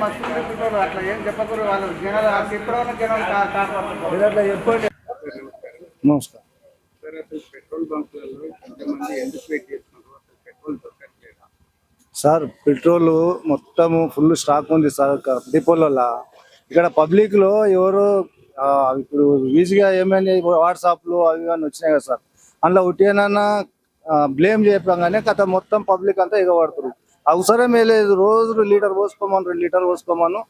మస్తు పెట్టుకోరు అట్లా ఏం చెప్పకూడదు వాళ్ళు జనాలు ఎప్పుడైనా జనాలు కాపాడుతున్నారు అట్లా చెప్పండి. నమస్కారం సార్ అసలు పెట్రోల్ బంకులలో కొంతమంది ఎందుకు వెయిట్ చేస్తున్నారు అసలు పెట్రోల్ దొరకట్లేదా? సార్. పెట్రోల్ మొత్తము ఫుల్ స్టాక్ ఉంది సార్ డిపోలలో. ఇక్కడ పబ్లిక్ లో ఎవరు ఇప్పుడు ఈజీగా ఏమైనా వాట్సాప్లు అవి కానీ వచ్చినాయి కదా సార్, అందులో ఉట్టినన్నా బ్లేమ్ చేయగానే కథ మొత్తం పబ్లిక్ అంతా ఎగబడుతున్నారు. అవసరమే లేదు, రోజు లీటర్ పోసుకోమని 2 లీటర్ పోసుకోమను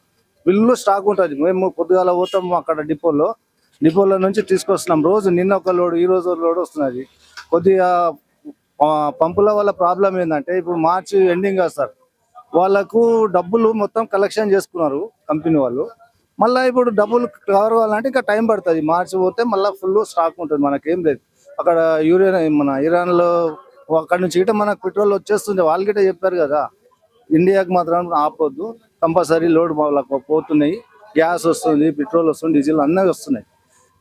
ఫుల్ స్టాక్ ఉంటుంది. మేము పొద్దుగాల పోతాము అక్కడ డిపోలో నుంచి తీసుకొస్తున్నాం. రోజు నిన్న ఒక లోడు ఈ రోజు ఒక లోడు వస్తున్నది. కొద్దిగా పంపుల వల్ల ప్రాబ్లం ఏంటంటే ఇప్పుడు మార్చి ఎండింగ్ కదా సార్, వాళ్ళకు డబ్బులు మొత్తం కలెక్షన్ చేసుకున్నారు కంపెనీ వాళ్ళు. మళ్ళీ ఇప్పుడు డబ్బులు కవర్ కావాలంటే ఇంకా టైం పడుతుంది. మార్చి పోతే మళ్ళీ ఫుల్ స్టాక్ ఉంటుంది. మనకేం లేదు అక్కడ మన ఇరాన్లో అక్కడ నుంచి గిట్ట మనకు పెట్రోల్ వచ్చేస్తుంది. వాళ్ళు గిట్ట చెప్పారు కదా ఇండియాకి మాత్రం ఆపొద్దు, కంపల్సరీ లోడ్ వాళ్ళకు పోతున్నాయి, గ్యాస్ వస్తుంది, పెట్రోల్ వస్తుంది, డీజిల్ అన్నీ వస్తున్నాయి.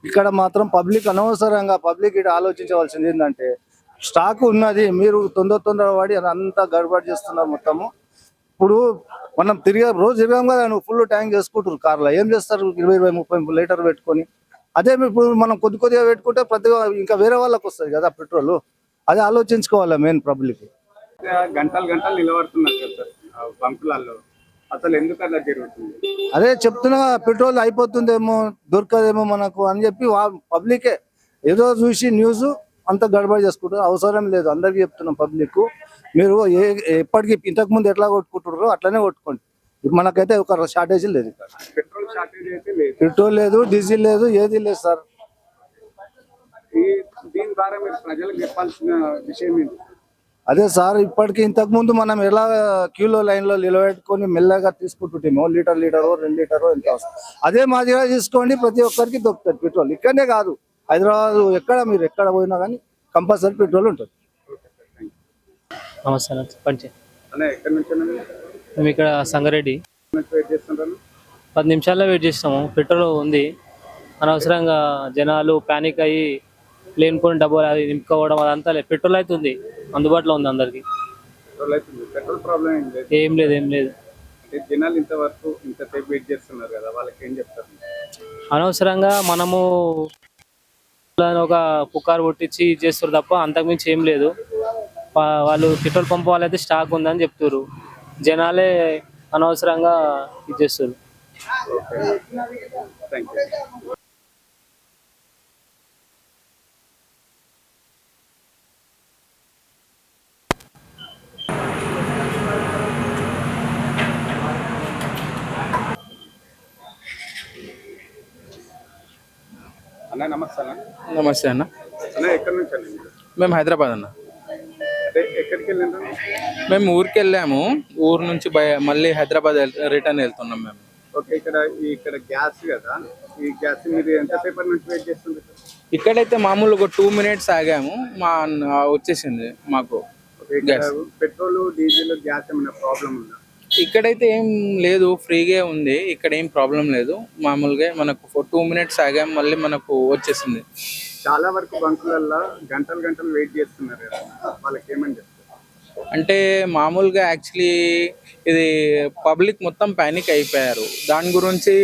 ఇక్కడ మాత్రం పబ్లిక్ అనవసరంగా పబ్లిక్ ఇటు ఆలోచించవలసింది ఏంటంటే స్టాక్ ఉన్నది, మీరు తొందర పడి అంతా గడబడి చేస్తున్నారు మొత్తము. ఇప్పుడు మనం రోజు తిరిగాం కదా, నువ్వు ఫుల్ ట్యాంక్ చేసుకుంటారు కార్లో, ఏం చేస్తారు 20-30 లీటర్ పెట్టుకొని. అదే ఇప్పుడు మనం కొద్దిగా పెట్టుకుంటే ఇంకా వేరే వాళ్ళకి వస్తుంది కదా పెట్రోల్. అదే ఆలోచించుకోవాలి మెయిన్ పబ్లిక్. గంటలు గంటలు నిలబడుతున్నారు కదా సార్ బంకులలో, అసలు ఎందుకు అలా జరుగుతుంది? అదే చెప్తున్నా, పెట్రోల్ అయిపోతుందేమో దొరకదేమో మనకు అని చెప్పి పబ్లికే ఏదో చూసి న్యూస్ అంత గడబడి చేసుకుంటారు. అవసరం లేదు, అందరికీ చెప్తున్నాం పబ్లిక్, మీరు ఎప్పటికీ ఇంతకుముందు ఎట్లా కొట్టుకుంటారో అట్లనే కొట్టుకోండి. మనకైతే ఒక షార్టేజ్ లేదు, పెట్రోల్ షార్టేజ్ అయితే లేదు, పెట్రోల్ లేదు, డీజిల్ లేదు, ఏది లేదు సార్. దీని ద్వారా మీరు ప్రజలకు చెప్పాల్సిన విషయం ఏంటి? అదే సార్, ఇప్పటికి ఇంతకుముందు మనం ఎలా క్యూలో లైన్లో నిలబెట్టుకొని మెల్లగా తీసుకుంటుంటేమో లీటర్ 2 లీటర్ ఎంత వస్తుంది, అదే మాదిరిగా తీసుకోండి. ప్రతి ఒక్కరికి దొరుకుతుంది పెట్రోల్. ఇక్కడనే కాదు, హైదరాబాద్ మీరు ఎక్కడ పోయినా కానీ కంపల్సరీ పెట్రోల్ ఉంటుంది. నమస్తే అన్న, చెప్పండి. ఎక్కడి నుంచి మేము ఇక్కడ సంగారెడ్డి వెయిట్ చేస్తుంటాను. 10 నిమిషాల్లో వెయిట్ చేస్తాము. పెట్రోల్ ఉంది, అనవసరంగా జనాలు ప్యానిక్ అయ్యి లేనిపోయిన డబ్బులు అది నింపుకోవడం అదంతా లేదు. పెట్రోల్ అయితే ఉంది, అందుబాటులో ఉంది అందరికి. పెట్రోల్ ప్రాబ్లం ఏం లేదు. అంటే జనాలు ఇంతసేపు వెయిట్ చేస్తున్నారు కదా, వాళ్ళకి ఏం చెప్తారు? అనవసరంగా మనము ఒక పుకారు పుట్టించి చేస్తారు తప్ప అంతకుమించి ఏం లేదు. వాళ్ళు పెట్రోల్ పంప్ వాళ్ళైతే స్టాక్ ఉందని చెప్తారు, జనాలే అనవసరంగా ఇది చేస్తారు. Thank you. అన్న నమస్తే అన్న. నమస్తే అన్న. అన్న ఎక్కడి నుంచి అండి? మేము హైదరాబాద్ అన్న. అంటే ఎక్కడికి వెళ్ళిండ్రు? మేము ఊరికి వెళ్ళాము, ఊరు నుంచి మళ్ళీ హైదరాబాద్ రిటర్న్ వెళ్తున్నాం మేము. ఓకే, ఇక్కడ గ్యాస్ కదా, ఈ గ్యాస్ మీరు ఎంతసేపటి నుంచి వెయిట్ చేస్తుంది? ఇక్కడైతే మామూలుగా 2 మినిట్స్ ఆగాము, వచ్చేసింది మాకు గ్యాస్. పెట్రోల్, డీజిల్, గ్యాస్ ఏమైనా ప్రాబ్లం ఉందా? ఇక్కడైతే ఏం లేదు, ఫ్రీగా ఉంది, ఇక్కడ ఏం ప్రాబ్లం లేదు. మామూలుగా మనకు 2 మినిట్స్ ఆగాము, మళ్ళీ మనకు వచ్చేసింది. చాలా వరకు బంకులలో గంటలు వెయిట్ చేస్తున్నారు కదా, వాళ్ళకి ఏమని చెప్తారు? అంటే మామూలుగా యాక్చువల్లీ ఇది పబ్లిక్ మొత్తం ప్యానిక్ అయిపోయారు. దాని గురించి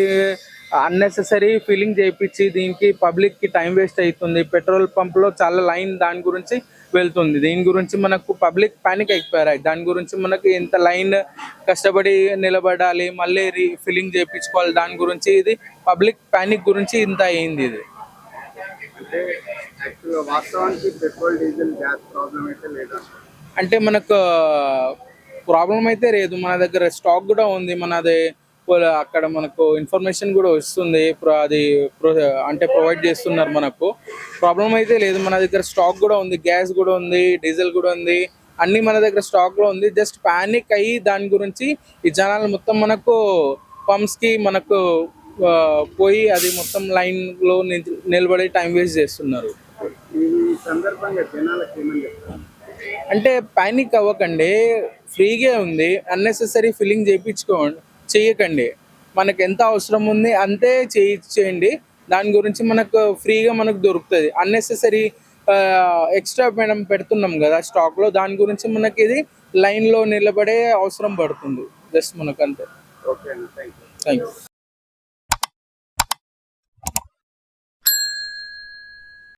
అన్నెసెసరీ ఫీలింగ్ చేయించి దీనికి పబ్లిక్కి టైం వేస్ట్ అవుతుంది. పెట్రోల్ పంప్లో చాలా లైన్ దాని గురించి వెళ్తుంది. దీని గురించి మనకు పబ్లిక్ ప్యానిక్ అయిపోయారు. దాని గురించి మనకి ఎంత లైన్ కష్టపడి నిలబడాలి, మళ్ళీ ఫిల్లింగ్ చేయించుకోవాలి, దాని గురించి ఇది పబ్లిక్ ప్యానిక్ గురించి ఇంత అయింది. ఇది అంటే యాక్చువల్గా వాస్తవానికి పెట్రోల్, డీజిల్, గ్యాస్ ప్రాబ్లం అయితే లేదా? అంటే మనకు ప్రాబ్లం అయితే లేదు, మన దగ్గర స్టాక్ కూడా ఉంది. మనది అక్కడ మనకు ఇన్ఫర్మేషన్ కూడా వస్తుంది, అది అంటే ప్రొవైడ్ చేస్తున్నారు. మనకు ప్రాబ్లం అయితే లేదు, మన దగ్గర స్టాక్ కూడా ఉంది, గ్యాస్ కూడా ఉంది, డీజిల్ కూడా ఉంది, అన్నీ మన దగ్గర స్టాక్లో ఉంది. జస్ట్ ప్యానిక్ అయ్యి దాని గురించి ఈ జనాలు మొత్తం మనకు పంప్స్కి మనకు పోయి అది మొత్తం లైన్లో నిలబడి టైం వేస్ట్ చేస్తున్నారు. ఈ సందర్భంగా జనాలకు ఏమని చెప్తారు? అంటే ప్యానిక్ అవ్వకండి, ఫ్రీగా ఉంది, అన్నెసెసరీ ఫిల్లింగ్ చేయకండి. మనకు ఎంత అవసరం ఉంది అంతే చేయండి. దాని గురించి మనకు ఫ్రీగా మనకు దొరుకుతుంది. అన్నెసెసరీ ఎక్స్ట్రా మనం పెడుతున్నాం కదా స్టాక్లో, దాని గురించి మనకి ఇది లైన్లో నిలబడే అవసరం పడుతుంది. జస్ట్ మనకు అంతే. ఓకే అన్న, థ్యాంక్ యూ. Thank you.